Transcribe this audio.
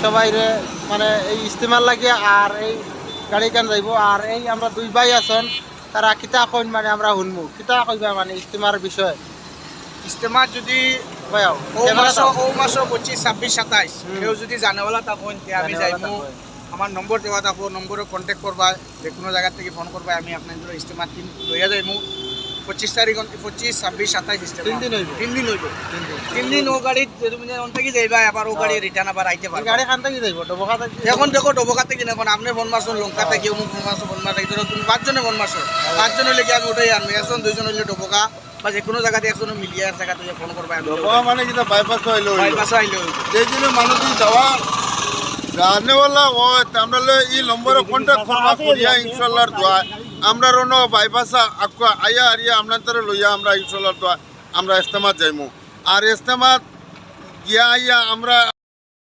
সবাই মানে এই ইস্তেমাল লাগে আর এই গাড়ি কান যাইব আর এই আমরা দুই ভাই আছেন তারা কিতা কইন মানে আমরা শুনবো কিতা কইবা মানে ইস্তেমার বিষয় ইস্তেমার যদি কয়াও ও মাসও 25, 26, 27 কেউ যদি জানেওয়ালা তখন আমি যাইমু আমার নম্বর দেওয়া থাকবো নম্বরে কন্ট্যাক্ট করবা যে কোনো জায়গা থেকে ফোন করবা আমি আপনাদের ইস্তেমার টিম লইয়া যাইমু 25 তারিখ 25, 26, 27 ইস্তেমা 3 দিন হইব 3 দিন হইব 3 দিন ও গাড়ি তুমি অন থেকে যাইবা আবার ও গাড়ি রিটার্ন আবার আইতে পারবা গাড়ি খান থেকে যাইব ডবকা থেকে এখন দেখো ডবকা থেকে এখন আপনি ফোন মারছো লঙ্কা থেকে অমুক ফোন মারছো ফোন মারছো ধরো তুমি 5 জনে ফোন মারছো 5 জন হইলে কি আমি ওটাই আনবো একজন 2 জন হইলে ডবকা বা যে কোনো জায়গাতে একজন মিলিয়ে জায়গা থেকে ফোন করবা আমি মানে কিনা বাইপাস আইলো বাইপাসে আইলে যেই জন্য মানুষ যাওয়া জানেওয়ালা ও আমরা এই নম্বরে কন্ট্যাক্ট করবা করিয়া ইনশাআল্লাহর দোয়া আমরা রনো বাইপাসা আকু আয়া আরিয়া আপনাদের লইয়া আমরা ইনশাআল্লাহর দোয়া আমরা ইস্তেমাত যাইমু আর ইস্তেমাত গিয়া আইয়া আমরা